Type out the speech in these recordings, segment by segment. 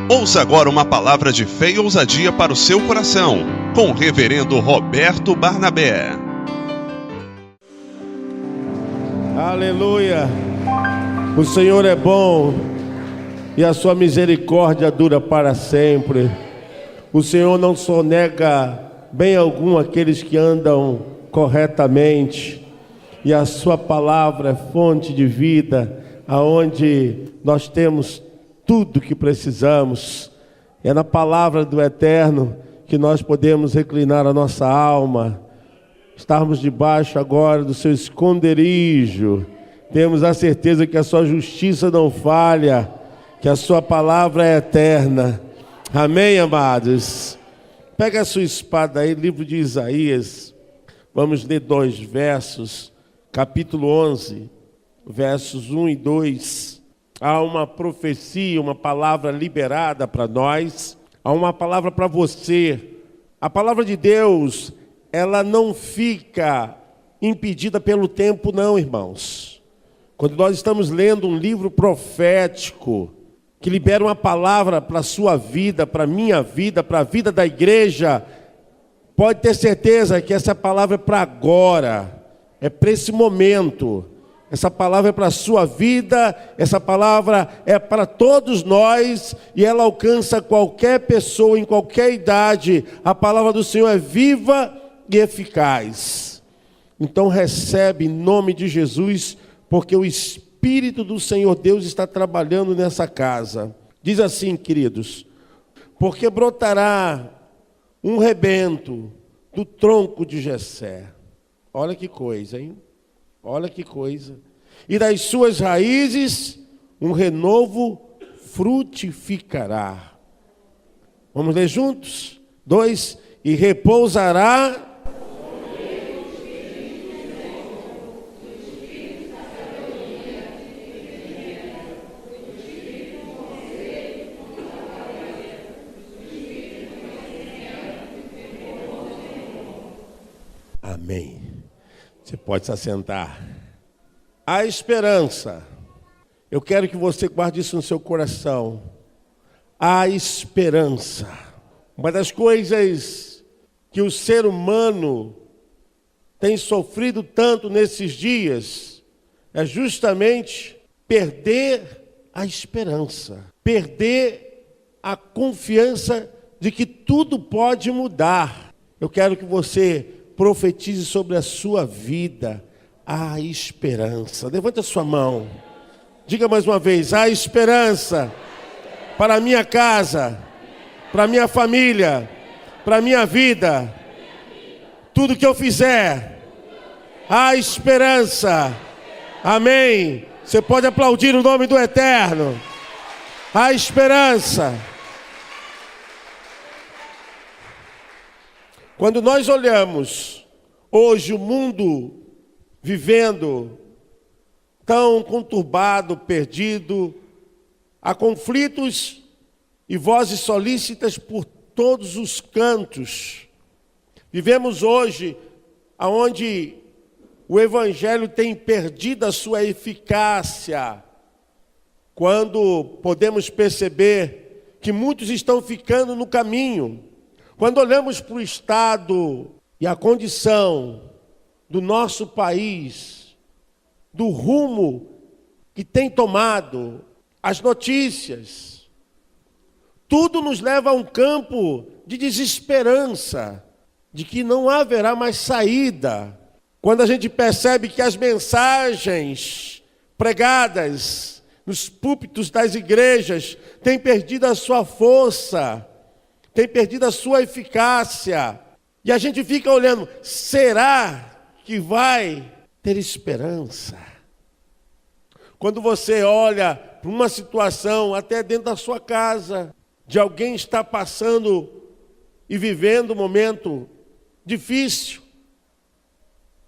Ouça agora uma palavra de fé e ousadia para o seu coração, com o reverendo Roberto Barnabé. Aleluia! O Senhor é bom e a sua misericórdia dura para sempre. O Senhor não sonega bem algum aqueles que andam corretamente, e a sua palavra é fonte de vida, aonde nós temos tudo que precisamos. É na palavra do Eterno que nós podemos reclinar a nossa alma, estarmos debaixo agora do seu esconderijo. Temos a certeza que a sua justiça não falha, que a sua palavra é eterna. Amém, amados? Pega a sua espada aí, livro de Isaías. Vamos ler 2 versos, capítulo 11, versos 1 e 2. Há uma profecia, uma palavra liberada para nós. Há uma palavra para você. A palavra de Deus, ela não fica impedida pelo tempo, não, irmãos. Quando nós estamos lendo um livro profético, que libera uma palavra para a sua vida, para a minha vida, para a vida da igreja, pode ter certeza que essa palavra é para agora, é para esse momento. Essa palavra é para a sua vida, essa palavra é para todos nós, e ela alcança qualquer pessoa, em qualquer idade. A palavra do Senhor é viva e eficaz. Então recebe em nome de Jesus, porque o Espírito do Senhor Deus está trabalhando nessa casa. Diz assim, queridos: porque brotará um rebento do tronco de Jessé. Olha que coisa, hein? Olha que coisa. E das suas raízes um renovo frutificará. Vamos ler juntos? 2. E repousará Amém. Você pode se assentar. A esperança. Eu quero que você guarde isso no seu coração. A esperança. Uma das coisas que o ser humano tem sofrido tanto nesses dias é justamente perder a esperança. Perder a confiança de que tudo pode mudar. Eu quero que você profetize sobre a sua vida a esperança. Levante a sua mão. Diga mais uma vez: a esperança para a minha casa, para a minha família, para a minha vida. Tudo que eu fizer, a esperança. Amém. Você pode aplaudir o nome do Eterno. A esperança. Quando nós olhamos hoje o mundo vivendo tão conturbado, perdido, há conflitos e vozes solícitas por todos os cantos. Vivemos hoje onde o Evangelho tem perdido a sua eficácia, quando podemos perceber que muitos estão ficando no caminho. Quando olhamos para o estado e a condição do nosso país, do rumo que tem tomado, as notícias, tudo nos leva a um campo de desesperança, de que não haverá mais saída. Quando a gente percebe que as mensagens pregadas nos púlpitos das igrejas têm perdido a sua força, têm perdido a sua eficácia, e a gente fica olhando: será que vai ter esperança? Quando você olha para uma situação, até dentro da sua casa, de alguém estar passando e vivendo um momento difícil,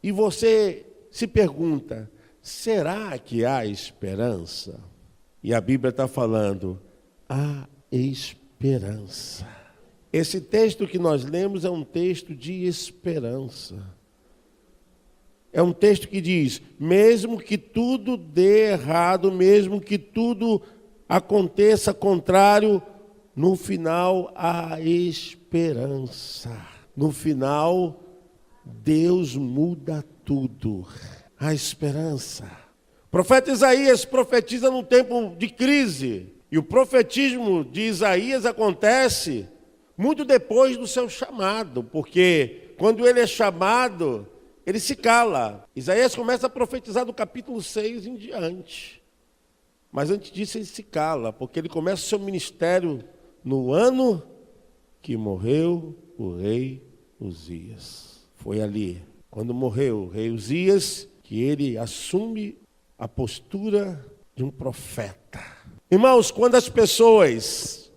e você se pergunta: será que há esperança? E a Bíblia está falando: há esperança. Esse texto que nós lemos é um texto de esperança. É um texto que diz: mesmo que tudo dê errado, mesmo que tudo aconteça contrário, No final, há esperança. No final, Deus muda tudo. Há esperança. O profeta Isaías profetiza num tempo de crise. E o profetismo de Isaías acontece muito depois do seu chamado. Porque quando ele é chamado, ele se cala. Isaías começa a profetizar do capítulo 6 em diante. Mas antes disso ele se cala, porque ele começa o seu ministério no ano que morreu o rei Uzias. Foi ali, quando morreu o rei Uzias, que ele assume a postura de um profeta. Irmãos, quando as pessoas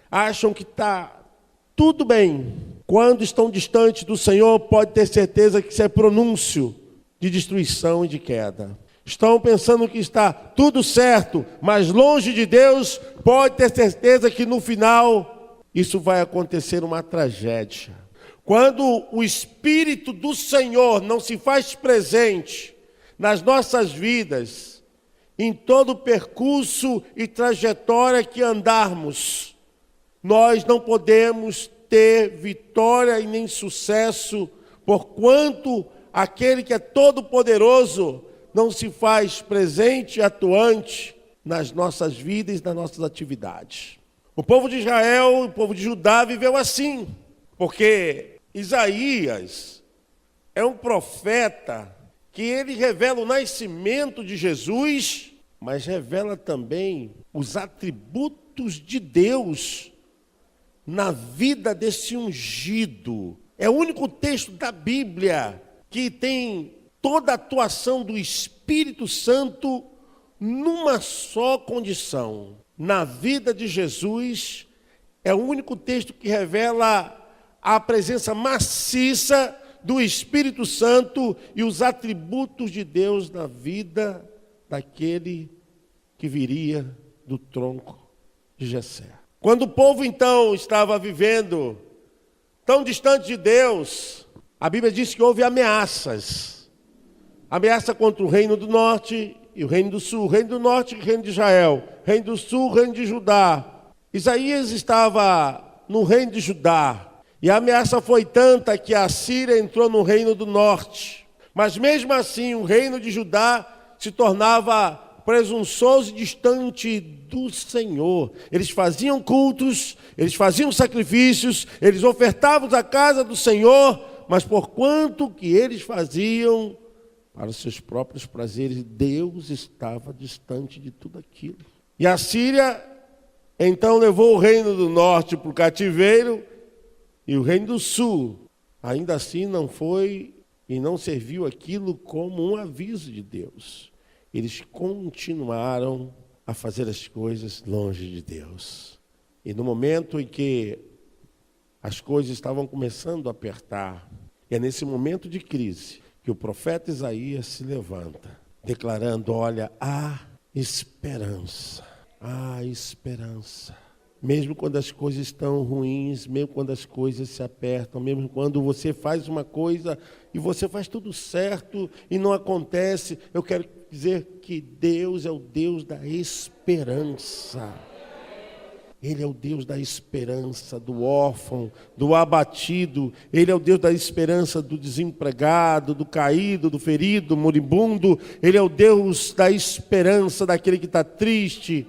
acham que está tudo bem, quando estão distantes do Senhor, pode ter certeza que isso é pronúncio de destruição e de queda. Estão pensando que está tudo certo, mas longe de Deus, pode ter certeza que no final isso vai acontecer uma tragédia. Quando o Espírito do Senhor não se faz presente nas nossas vidas, em todo o percurso e trajetória que andarmos, nós não podemos ter vitória e nem sucesso, porquanto aquele que é todo-poderoso não se faz presente e atuante nas nossas vidas e nas nossas atividades. O povo de Israel, o povo de Judá viveu assim, porque Isaías é um profeta que ele revela o nascimento de Jesus, mas revela também os atributos de Deus na vida desse ungido. É o único texto da Bíblia que tem toda a atuação do Espírito Santo numa só condição. Na vida de Jesus, é o único texto que revela a presença maciça do Espírito Santo e os atributos de Deus na vida daquele que viria do tronco de Jessé. Quando o povo então estava vivendo tão distante de Deus, a Bíblia diz que houve ameaças. Ameaça contra o reino do norte e o reino do sul. O reino do norte, o reino de Israel. O reino do sul, o reino de Judá. Isaías estava no reino de Judá. E a ameaça foi tanta que a Síria entrou no reino do norte. Mas mesmo assim, o reino de Judá se tornava presunçoso e distante do Senhor. Eles faziam cultos, eles faziam sacrifícios, eles ofertavam a casa do Senhor, mas por quanto que eles faziam para os seus próprios prazeres, Deus estava distante de tudo aquilo. E a Síria, então, levou o reino do norte para o cativeiro, e o reino do sul, ainda assim, não foi e não serviu aquilo como um aviso de Deus. Eles continuaram a fazer as coisas longe de Deus. E no momento em que as coisas estavam começando a apertar, é nesse momento de crise que o profeta Isaías se levanta, declarando, olha, há esperança, há esperança. Mesmo quando as coisas estão ruins, mesmo quando as coisas se apertam, mesmo quando você faz uma coisa e você faz tudo certo e não acontece, eu quero dizer que Deus é o Deus da esperança. Ele é o Deus da esperança do órfão, do abatido. Ele é o Deus da esperança do desempregado, do caído, do ferido, do moribundo. Ele é o Deus da esperança daquele que está triste.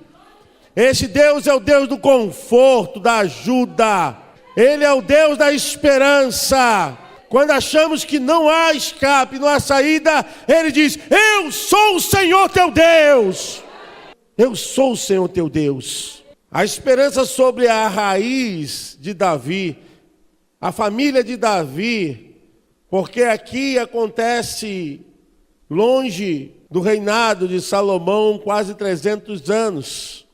Esse Deus é o Deus do conforto, da ajuda. Ele é o Deus da esperança. Quando achamos que não há escape, não há saída, Ele diz, eu sou o Senhor teu Deus. Eu sou o Senhor teu Deus. A esperança sobre a raiz de Davi, a família de Davi, porque aqui acontece longe do reinado de Salomão, quase 300 anos.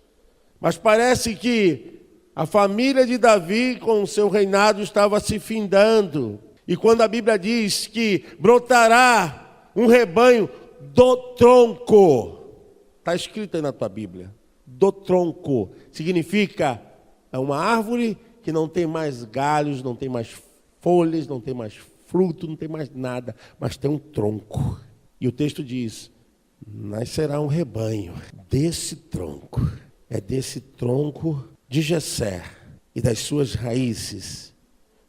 Mas parece que a família de Davi, com o seu reinado, estava se findando. E quando a Bíblia diz que brotará um rebanho do tronco, está escrito aí na tua Bíblia, do tronco, significa é uma árvore que não tem mais galhos, não tem mais folhas, não tem mais fruto, não tem mais nada, mas tem um tronco. E o texto diz, nascerá um rebanho desse tronco. É desse tronco de Jessé e das suas raízes,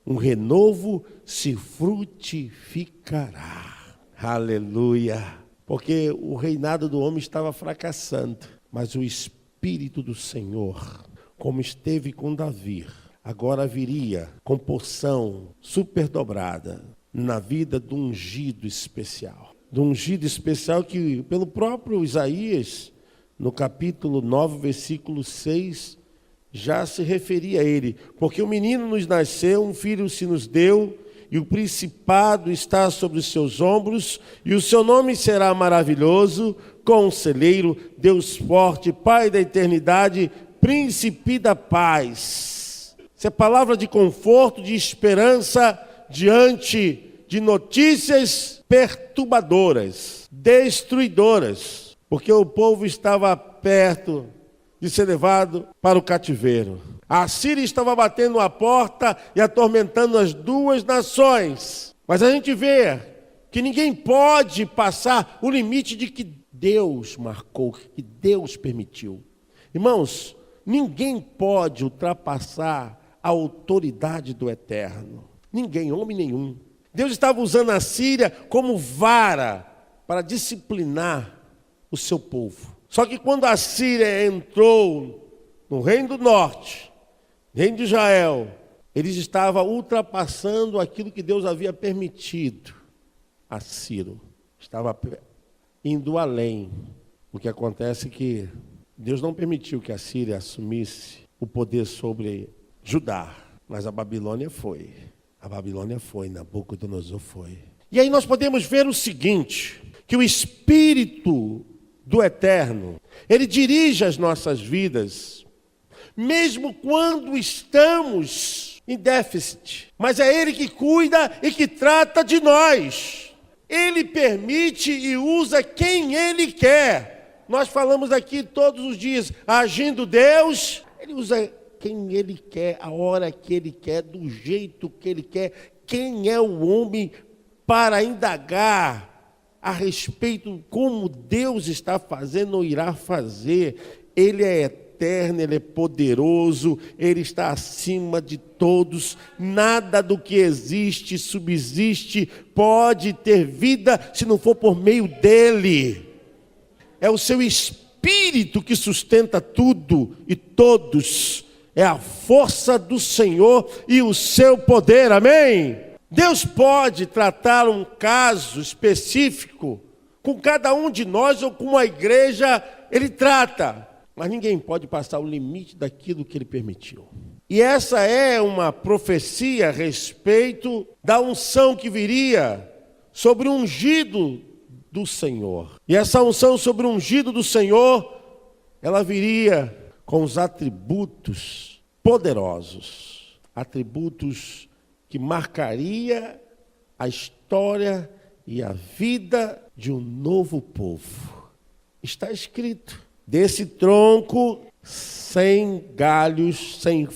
um renovo se frutificará. Aleluia! Porque o reinado do homem estava fracassando, mas o Espírito do Senhor, como esteve com Davi, agora viria com porção superdobrada na vida do ungido especial. Do ungido especial que, pelo próprio Isaías, no capítulo 9, versículo 6, já se referia a ele. Porque o menino nos nasceu, um filho se nos deu, e o principado está sobre os seus ombros, e o seu nome será maravilhoso, Conselheiro, Deus forte, Pai da eternidade, Príncipe da paz. Isso é palavra de conforto, de esperança, diante de notícias perturbadoras, destruidoras, porque o povo estava perto de ser levado para o cativeiro. A Síria estava batendo a porta e atormentando as duas nações. Mas a gente vê que ninguém pode passar o limite de que Deus marcou, que Deus permitiu. Irmãos, ninguém pode ultrapassar a autoridade do Eterno. Ninguém, homem nenhum. Deus estava usando a Síria como vara para disciplinar o seu povo. Só que quando a Síria entrou no Reino do Norte, Reino de Israel, eles estavam ultrapassando aquilo que Deus havia permitido a Ciro. Estava indo além. O que acontece é que Deus não permitiu que a Síria assumisse o poder sobre Judá, mas a Babilônia foi. A Babilônia foi, Nabucodonosor foi. E aí nós podemos ver o seguinte, que o Espírito do Eterno, ele dirige as nossas vidas, mesmo quando estamos em déficit. Mas é Ele que cuida e que trata de nós. Ele permite e usa quem Ele quer. Nós falamos aqui todos os dias, agindo Deus, Ele usa quem Ele quer, a hora que Ele quer, do jeito que Ele quer. Quem é o homem para indagar a respeito de como Deus está fazendo ou irá fazer? Ele é eterno, Ele é poderoso, Ele está acima de todos. Nada do que existe, subsiste, pode ter vida se não for por meio dEle. É o seu Espírito que sustenta tudo e todos. É a força do Senhor e o seu poder, amém? Deus pode tratar um caso específico com cada um de nós ou com a igreja, Ele trata. Mas ninguém pode passar o limite daquilo que Ele permitiu. E essa é uma profecia a respeito da unção que viria sobre o ungido do Senhor. E essa unção sobre o ungido do Senhor, ela viria com os atributos poderosos. Atributos que marcaria a história e a vida de um novo povo. Está escrito: desse tronco, sem galhos, sem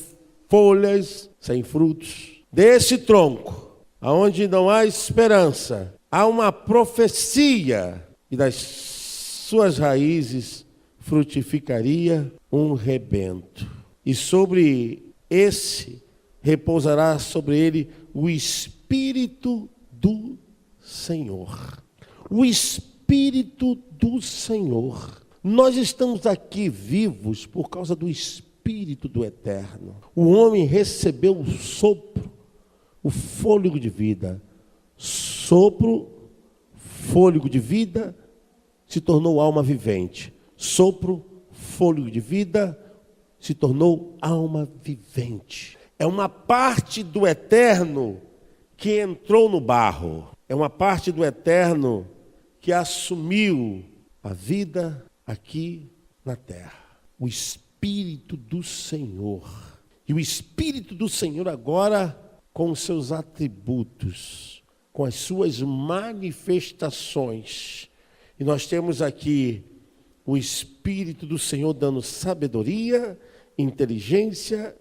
folhas, sem frutos. Desse tronco, aonde não há esperança, há uma profecia, e das suas raízes frutificaria um rebento. E sobre esse repousará sobre ele o Espírito do Senhor. O Espírito do Senhor. Nós estamos aqui vivos por causa do Espírito do Eterno. O homem recebeu o sopro, o fôlego de vida. Sopro, fôlego de vida, se tornou alma vivente. Sopro, fôlego de vida, se tornou alma vivente. É uma parte do Eterno que entrou no barro. É uma parte do Eterno que assumiu a vida aqui na terra. O Espírito do Senhor. E o Espírito do Senhor agora com os seus atributos, com as suas manifestações. E nós temos aqui o Espírito do Senhor dando sabedoria, inteligência,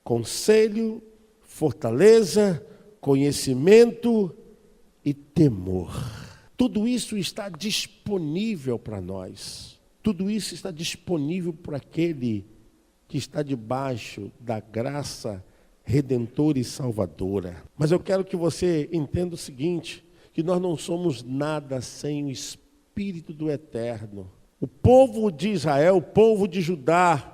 conselho, fortaleza, conhecimento e temor. Tudo isso está disponível para nós. Tudo isso está disponível para aquele que está debaixo da graça redentora e salvadora. Mas eu quero que você entenda o seguinte, que nós não somos nada sem o Espírito do Eterno. O povo de Israel, o povo de Judá,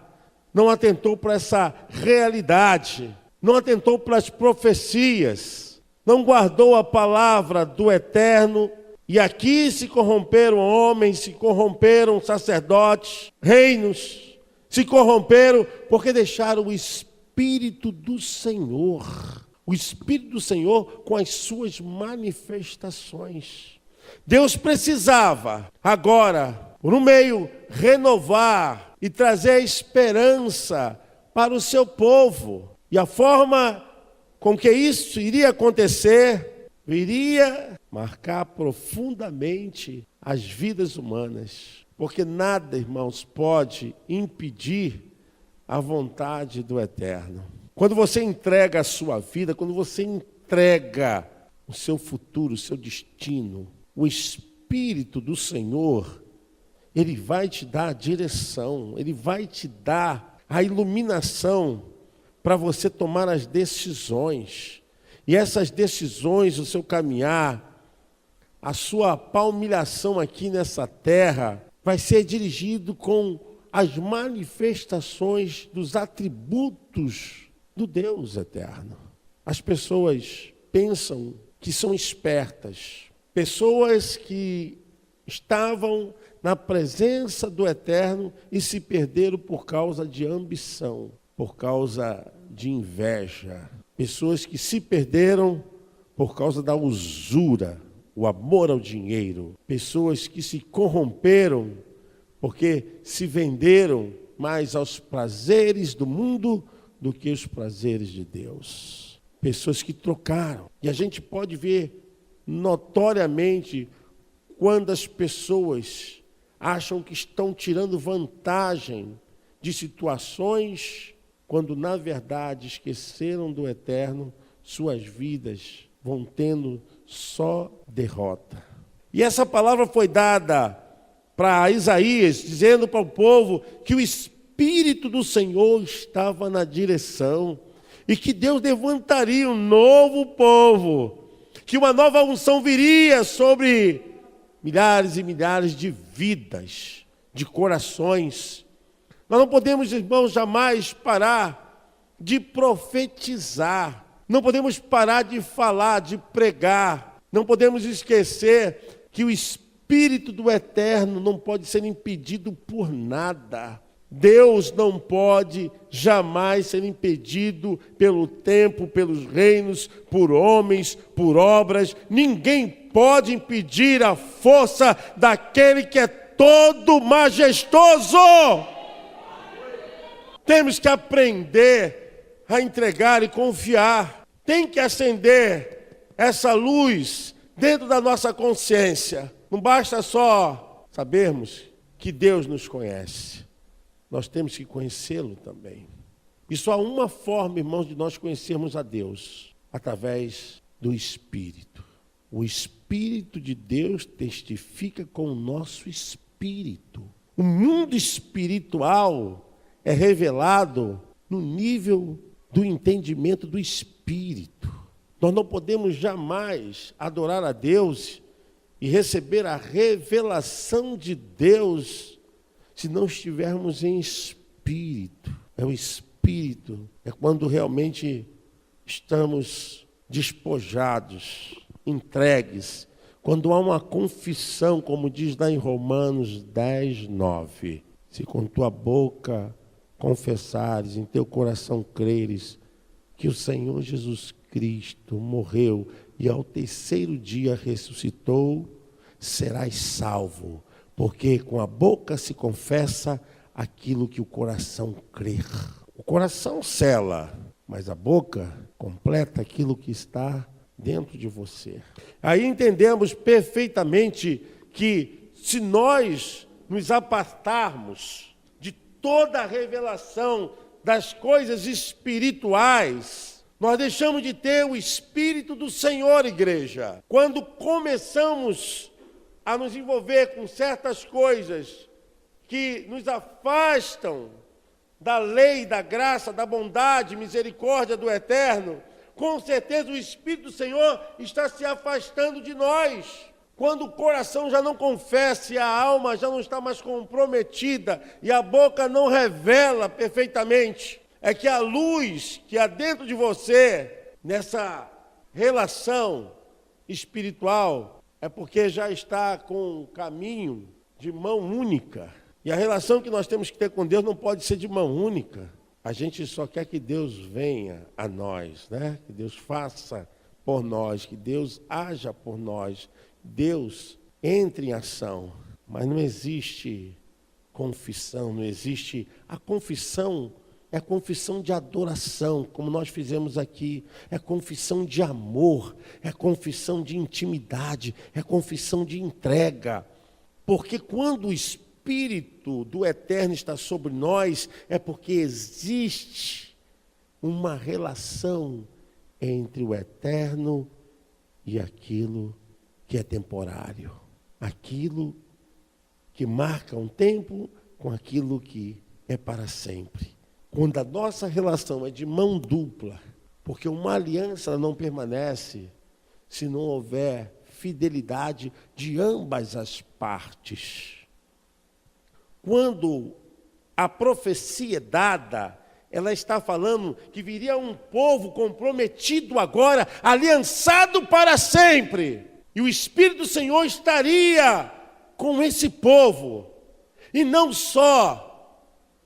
não atentou para essa realidade, não atentou para as profecias, não guardou a palavra do Eterno, e aqui se corromperam homens, se corromperam sacerdotes, reinos, se corromperam porque deixaram o Espírito do Senhor, o Espírito do Senhor com as suas manifestações. Deus precisava agora, por um meio, renovar e trazer esperança para o seu povo. E a forma com que isso iria acontecer, iria marcar profundamente as vidas humanas. Porque nada, irmãos, pode impedir a vontade do Eterno. Quando você entrega a sua vida, quando você entrega o seu futuro, o seu destino, o Espírito do Senhor, Ele vai te dar a direção, Ele vai te dar a iluminação para você tomar as decisões. E essas decisões, o seu caminhar, a sua palmilhação aqui nessa terra, vai ser dirigido com as manifestações dos atributos do Deus eterno. As pessoas pensam que são espertas, pessoas que estavam na presença do Eterno e se perderam por causa de ambição, por causa de inveja. Pessoas que se perderam por causa da usura, o amor ao dinheiro. Pessoas que se corromperam porque se venderam mais aos prazeres do mundo do que os prazeres de Deus. Pessoas que trocaram. E a gente pode ver notoriamente quando as pessoas acham que estão tirando vantagem de situações, quando na verdade esqueceram do Eterno, suas vidas vão tendo só derrota. E essa palavra foi dada para Isaías, dizendo para o povo que o Espírito do Senhor estava na direção e que Deus levantaria um novo povo, que uma nova unção viria sobre milhares e milhares de vidas, de corações. Nós não podemos, irmãos, jamais parar de profetizar, não podemos parar de falar, de pregar, não podemos esquecer que o Espírito do Eterno não pode ser impedido por nada. Deus não pode jamais ser impedido pelo tempo, pelos reinos, por homens, por obras. Ninguém pode impedir a força daquele que é todo majestoso. Temos que aprender a entregar e confiar. Tem que acender essa luz dentro da nossa consciência. Não basta só sabermos que Deus nos conhece. Nós temos que conhecê-lo também. E só há uma forma, irmãos, de nós conhecermos a Deus, através do Espírito. O Espírito de Deus testifica com o nosso espírito. O mundo espiritual é revelado no nível do entendimento do Espírito. Nós não podemos jamais adorar a Deus e receber a revelação de Deus se não estivermos em espírito. É o Espírito, é quando realmente estamos despojados, entregues, quando há uma confissão, como diz lá em Romanos 10, 9. Se com tua boca confessares, em teu coração creres que o Senhor Jesus Cristo morreu e ao terceiro dia ressuscitou, serás salvo. Porque com a boca se confessa aquilo que o coração crê. O coração sela, mas a boca completa aquilo que está dentro de você. Aí entendemos perfeitamente que se nós nos apartarmos de toda a revelação das coisas espirituais, nós deixamos de ter o Espírito do Senhor, igreja. Quando começamos a nos envolver com certas coisas que nos afastam da lei, da graça, da bondade, misericórdia do Eterno, com certeza o Espírito do Senhor está se afastando de nós. Quando o coração já não confessa e a alma já não está mais comprometida e a boca não revela perfeitamente, é que a luz que há dentro de você, nessa relação espiritual, é porque já está com um caminho de mão única. E a relação que nós temos que ter com Deus não pode ser de mão única. A gente só quer que Deus venha a nós, né? Que Deus faça por nós, que Deus haja por nós, Deus entre em ação. Mas não existe confissão, não existe... A confissão é confissão de adoração, como nós fizemos aqui. É confissão de amor, é confissão de intimidade, é confissão de entrega. Porque quando o Espírito do Eterno está sobre nós, é porque existe uma relação entre o Eterno e aquilo que é temporário. Aquilo que marca um tempo com aquilo que é para sempre. Quando a nossa relação é de mão dupla, porque uma aliança não permanece se não houver fidelidade de ambas as partes. Quando a profecia é dada, ela está falando que viria um povo comprometido agora, aliançado para sempre. E o Espírito do Senhor estaria com esse povo. E não só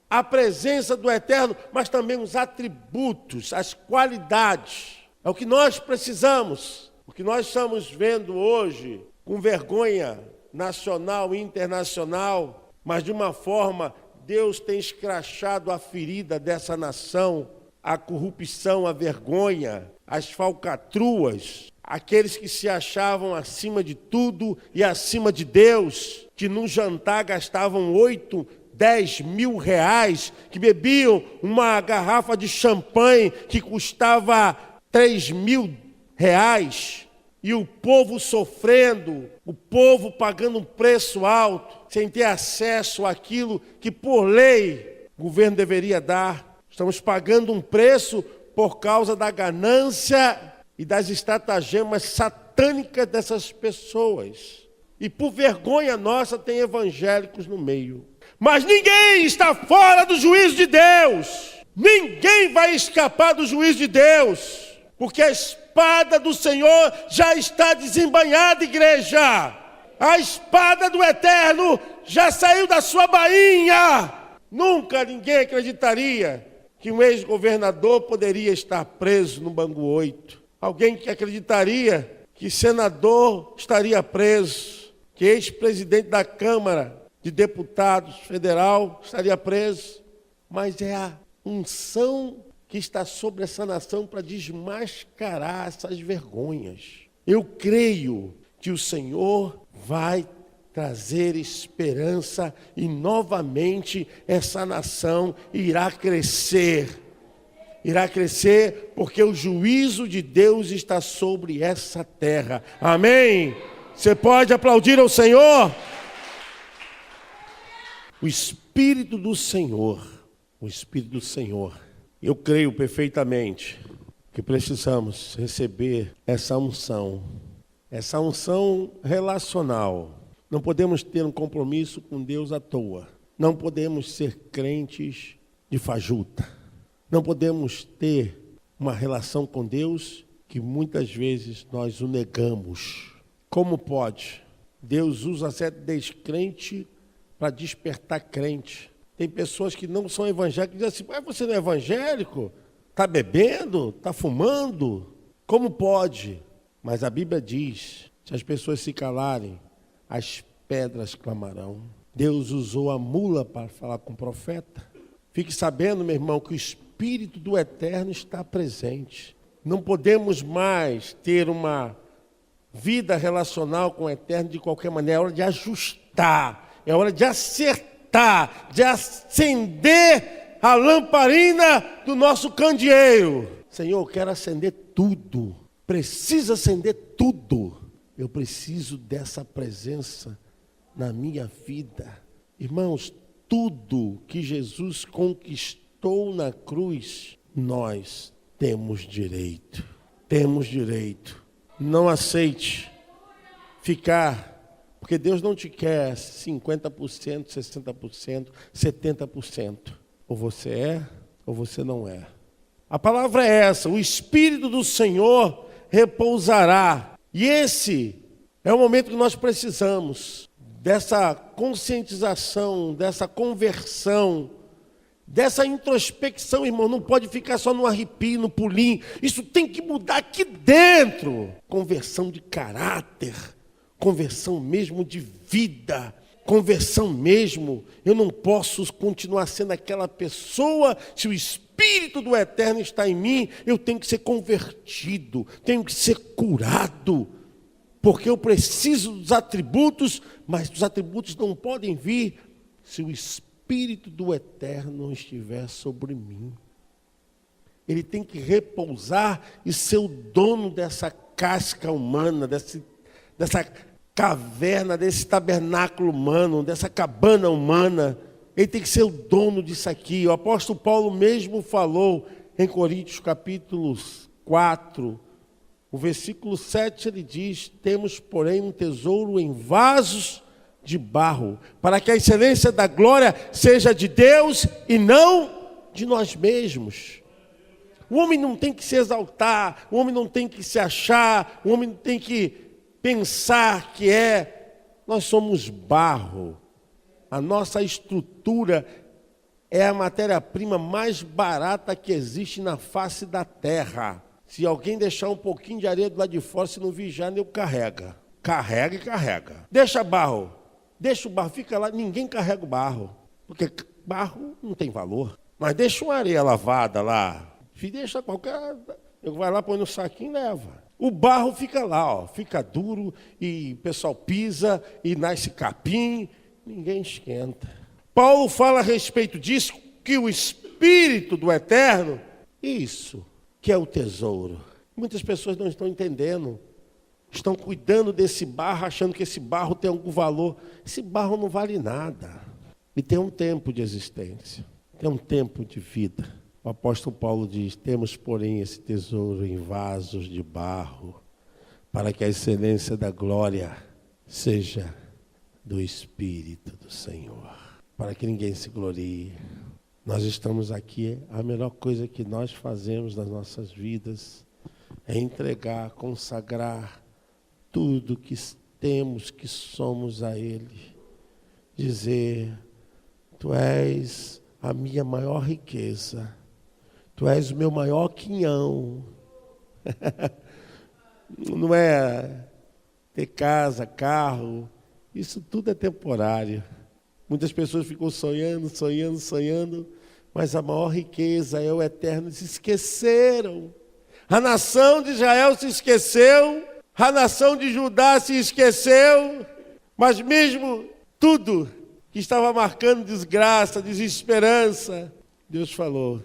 a presença do Eterno, mas também os atributos, as qualidades. É o que nós precisamos. O que nós estamos vendo hoje, com vergonha nacional e internacional, mas de uma forma, Deus tem escrachado a ferida dessa nação, a corrupção, a vergonha, as falcatruas, aqueles que se achavam acima de tudo e acima de Deus, que num jantar gastavam 8, 10 mil reais, que bebiam uma garrafa de champanhe que custava 3 mil reais, e o povo sofrendo, o povo pagando um preço alto, sem ter acesso àquilo que por lei o governo deveria dar. Estamos pagando um preço por causa da ganância e das estratagemas satânicas dessas pessoas. E por vergonha nossa tem evangélicos no meio. Mas ninguém está fora do juízo de Deus. Ninguém vai escapar do juízo de Deus. Porque a espada do Senhor já está desembainhada, igreja. A espada do Eterno já saiu da sua bainha. Nunca ninguém acreditaria que um ex-governador poderia estar preso no Bangu 8. Alguém que acreditaria que senador estaria preso, que ex-presidente da Câmara de Deputados Federal estaria preso. Mas é a unção que está sobre essa nação para desmascarar essas vergonhas. Eu creio que o Senhor vai trazer esperança e novamente essa nação irá crescer. Irá crescer porque o juízo de Deus está sobre essa terra. Amém? Você pode aplaudir ao Senhor? O Espírito do Senhor, o Espírito do Senhor. Eu creio perfeitamente que precisamos receber essa unção relacional. Não podemos ter um compromisso com Deus à toa. Não podemos ser crentes de fajuta. Não podemos ter uma relação com Deus que muitas vezes nós o negamos. Como pode? Deus usa certo descrente para despertar crente. Tem pessoas que não são evangélicas e dizem assim: mas você não é evangélico? Está bebendo? Está fumando? Como pode? Mas a Bíblia diz, se as pessoas se calarem, as pedras clamarão. Deus usou a mula para falar com o profeta. Fique sabendo, meu irmão, que o Espírito do Eterno está presente. Não podemos mais ter uma vida relacional com o Eterno de qualquer maneira. É hora de ajustar, é hora de acertar, de acender a lamparina do nosso candeeiro. Senhor, eu quero acender tudo. Precisa acender tudo. Eu preciso dessa presença na minha vida. Irmãos, tudo que Jesus conquistou conquistou na cruz, nós temos direito. Temos direito. Não aceite ficar, porque Deus não te quer 50%, 60%, 70%. Ou você é, ou você não é. A palavra é essa: o Espírito do Senhor repousará. E esse é o momento que nós precisamos dessa conscientização, dessa conversão, dessa introspecção, irmão. Não pode ficar só no arrepio, no pulinho. Isso tem que mudar aqui dentro. Conversão de caráter, conversão mesmo de vida, conversão mesmo. Eu não posso continuar sendo aquela pessoa se o Espírito do Eterno está em mim. Eu tenho que ser convertido, tenho que ser curado, porque eu preciso dos atributos, mas os atributos não podem vir se o Espírito do Eterno estiver sobre mim. Ele tem que repousar e ser o dono dessa casca humana, dessa caverna, desse tabernáculo humano, dessa cabana humana. Ele tem que ser o dono disso aqui. O apóstolo Paulo mesmo falou em Coríntios capítulo 4, o versículo 7, ele diz: temos, porém, um tesouro em vasos de barro, para que a excelência da glória seja de Deus e não de nós mesmos. O homem não tem que se exaltar, o homem não tem que se achar, o homem não tem que pensar que nós somos barro. A nossa estrutura é a matéria-prima mais barata que existe na face da terra. Se alguém deixar um pouquinho de areia do lado de fora, se não vigiar, nem carrega. Carrega e carrega. Deixa barro. Deixa o barro, fica lá, ninguém carrega o barro. Porque barro não tem valor. Mas deixa uma areia lavada lá. Deixa qualquer... vai lá, põe no saquinho e leva. O barro fica lá, ó, fica duro, e o pessoal pisa, e nasce capim, ninguém esquenta. Paulo fala a respeito disso, que o Espírito do Eterno, isso que é o tesouro. Muitas pessoas não estão entendendo, estão cuidando desse barro, achando que esse barro tem algum valor. Esse barro não vale nada. E tem um tempo de existência, tem um tempo de vida. O apóstolo Paulo diz: temos, porém, esse tesouro em vasos de barro, para que a excelência da glória seja do Espírito do Senhor, para que ninguém se glorie. Nós estamos aqui, a melhor coisa que nós fazemos nas nossas vidas é entregar, consagrar tudo que temos, que somos a Ele. Dizer: Tu és a minha maior riqueza, Tu és o meu maior quinhão. Não é ter casa, carro, isso tudo é temporário. Muitas pessoas ficam sonhando, mas a maior riqueza é o Eterno. Se esqueceram. A nação de Israel se esqueceu, a nação de Judá se esqueceu, mas mesmo tudo que estava marcando desgraça, desesperança, Deus falou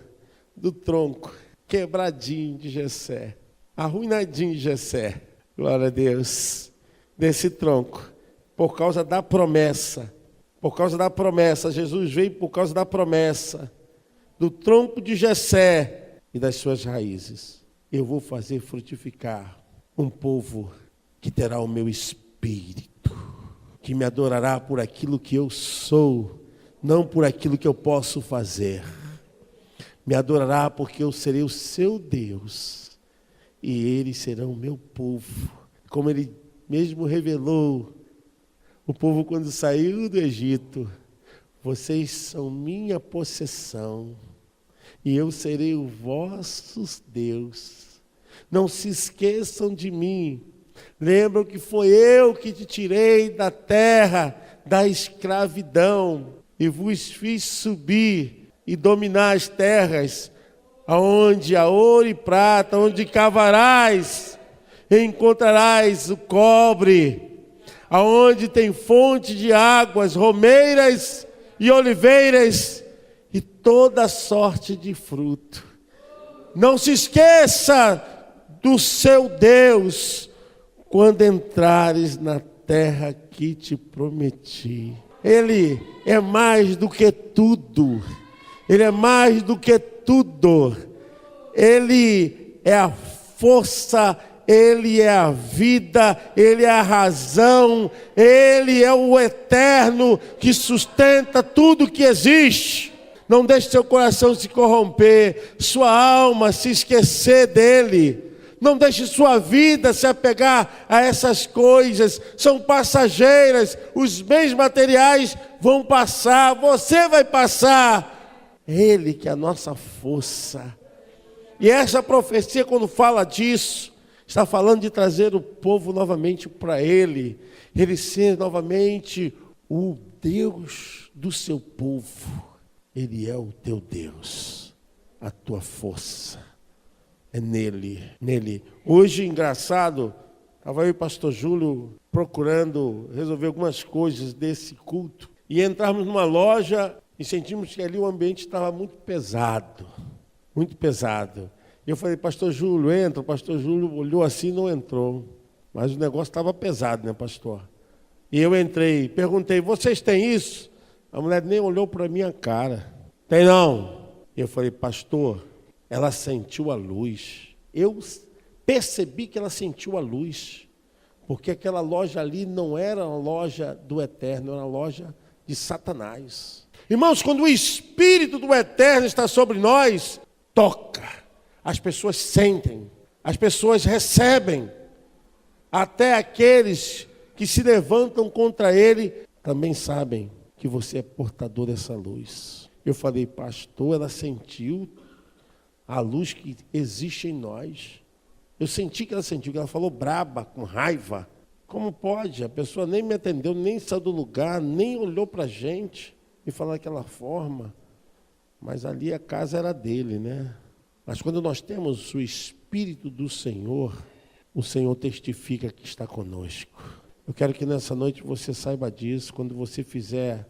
do tronco quebradinho de Jessé, arruinadinho de Jessé. Glória a Deus. Desse tronco, por causa da promessa. Por causa da promessa, Jesus veio por causa da promessa, do tronco de Jessé e das suas raízes. Eu vou fazer frutificar um povo que terá o meu espírito, que me adorará por aquilo que eu sou, não por aquilo que eu posso fazer. Me adorará porque eu serei o seu Deus e eles serão o meu povo. Como ele mesmo revelou, o povo quando saiu do Egito: vocês são minha possessão e eu serei o vosso Deus. Não se esqueçam de mim. Lembram que foi eu que te tirei da terra da escravidão e vos fiz subir e dominar as terras, aonde há ouro e prata, onde cavarás e encontrarás o cobre, aonde tem fonte de águas, romeiras e oliveiras e toda sorte de fruto. Não se esqueça do seu Deus quando entrares na terra que te prometi. Ele é mais do que tudo. Ele é mais do que tudo. Ele é a força, Ele é a vida, Ele é a razão, Ele é o eterno que sustenta tudo que existe. Não deixe seu coração se corromper, sua alma se esquecer dEle. Não deixe sua vida se apegar a essas coisas, são passageiras, os bens materiais vão passar, você vai passar. Ele que é a nossa força. E essa profecia, quando fala disso, está falando de trazer o povo novamente para Ele. Ele ser novamente o Deus do seu povo. Ele é o teu Deus, a tua força. É nele. Hoje, engraçado, estava eu e o pastor Júlio procurando resolver algumas coisas desse culto. E entramos numa loja e sentimos que ali o ambiente estava muito pesado. Muito pesado. Eu falei, pastor Júlio, entra. O pastor Júlio olhou assim e não entrou. Mas o negócio estava pesado, né, pastor? E eu entrei, perguntei, vocês têm isso? A mulher nem olhou para a minha cara. Tem não? Eu falei, pastor, ela sentiu a luz. Eu percebi que ela sentiu a luz. Porque aquela loja ali não era uma loja do Eterno, era uma loja de Satanás. Irmãos, quando o Espírito do Eterno está sobre nós, toca. As pessoas sentem, as pessoas recebem. Até aqueles que se levantam contra ele também sabem que você é portador dessa luz. Eu falei, pastor, ela sentiu a luz que existe em nós. Eu senti que ela sentiu, que ela falou braba, com raiva. Como pode? A pessoa nem me atendeu, nem saiu do lugar, nem olhou para a gente e falou daquela forma. Mas ali a casa era dele, né? Mas quando nós temos o Espírito do Senhor, o Senhor testifica que está conosco. Eu quero que nessa noite você saiba disso. Quando você fizer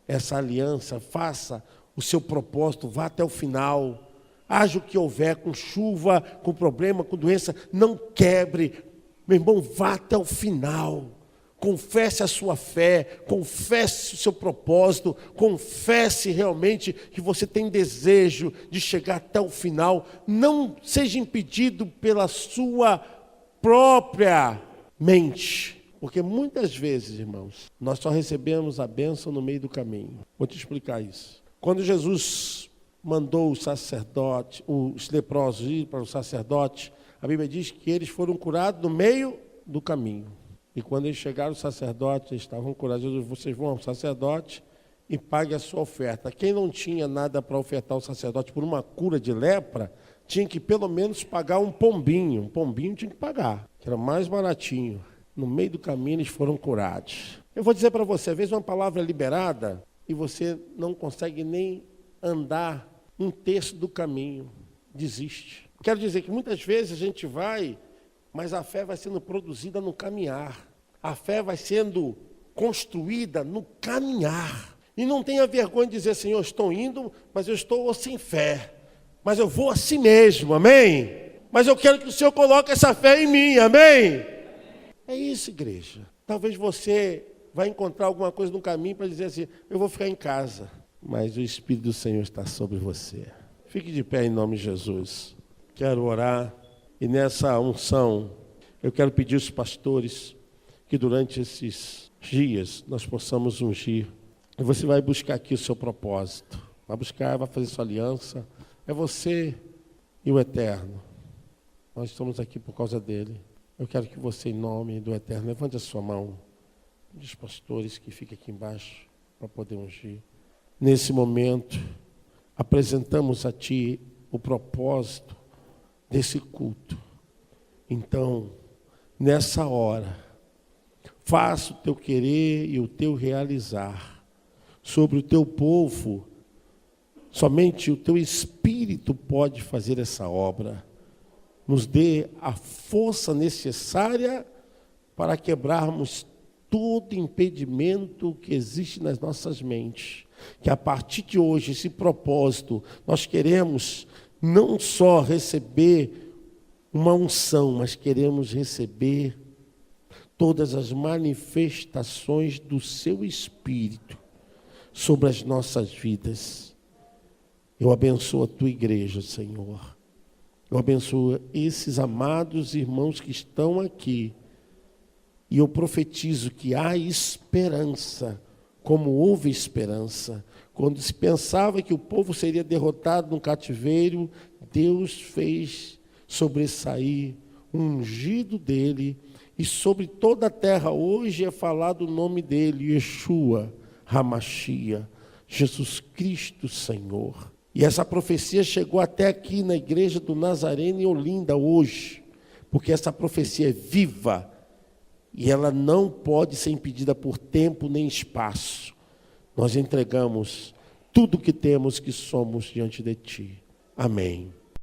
essa aliança, faça o seu propósito, vá até o final. Haja o que houver, com chuva, com problema, com doença, não quebre. Meu irmão, vá até o final. Confesse a sua fé, confesse o seu propósito, confesse realmente que você tem desejo de chegar até o final. Não seja impedido pela sua própria mente. Porque muitas vezes, irmãos, nós só recebemos a bênção no meio do caminho. Vou te explicar isso. Quando Jesus mandou os leprosos ir para o sacerdote, a Bíblia diz que eles foram curados no meio do caminho. E quando eles chegaram, os sacerdotes estavam curados. Jesus, vocês vão ao sacerdote e paguem a sua oferta. Quem não tinha nada para ofertar ao sacerdote por uma cura de lepra, tinha que pelo menos pagar um pombinho. Um pombinho tinha que pagar, que era mais baratinho. No meio do caminho eles foram curados. Eu vou dizer para você, às vezes uma palavra liberada e você não consegue nem andar um terço do caminho. Desiste. Quero dizer que muitas vezes a gente vai, mas a fé vai sendo produzida no caminhar. A fé vai sendo construída no caminhar. E não tenha vergonha de dizer, Senhor, estou indo, mas eu estou sem fé. Mas eu vou assim mesmo, amém? Mas eu quero que o Senhor coloque essa fé em mim, amém? É isso, igreja. Talvez você vai encontrar alguma coisa no caminho para dizer assim, eu vou ficar em casa. Mas o Espírito do Senhor está sobre você. Fique de pé em nome de Jesus. Quero orar. E nessa unção, eu quero pedir aos pastores que durante esses dias nós possamos ungir. E você vai buscar aqui o seu propósito. Vai buscar, vai fazer sua aliança. É você e o Eterno. Nós estamos aqui por causa dele. Eu quero que você, em nome do Eterno, levante a sua mão. Os pastores que ficam aqui embaixo para poder ungir. Nesse momento, apresentamos a Ti o propósito desse culto. Então, nessa hora, faça o Teu querer e o Teu realizar sobre o Teu povo. Somente o Teu Espírito pode fazer essa obra. Nos dê a força necessária para quebrarmos todo impedimento que existe nas nossas mentes. Que a partir de hoje, esse propósito, nós queremos não só receber uma unção, mas queremos receber todas as manifestações do Seu Espírito sobre as nossas vidas. Eu abençoo a tua igreja, Senhor. Eu abençoo esses amados irmãos que estão aqui. E eu profetizo que há esperança, como houve esperança. Quando se pensava que o povo seria derrotado no cativeiro, Deus fez sobressair o ungido dele. E sobre toda a terra hoje é falado o nome dele, Yeshua, Hamashia, Jesus Cristo Senhor. E essa profecia chegou até aqui na igreja do Nazareno em Olinda hoje, porque essa profecia é viva e ela não pode ser impedida por tempo nem espaço. Nós entregamos tudo que temos, que somos diante de ti. Amém.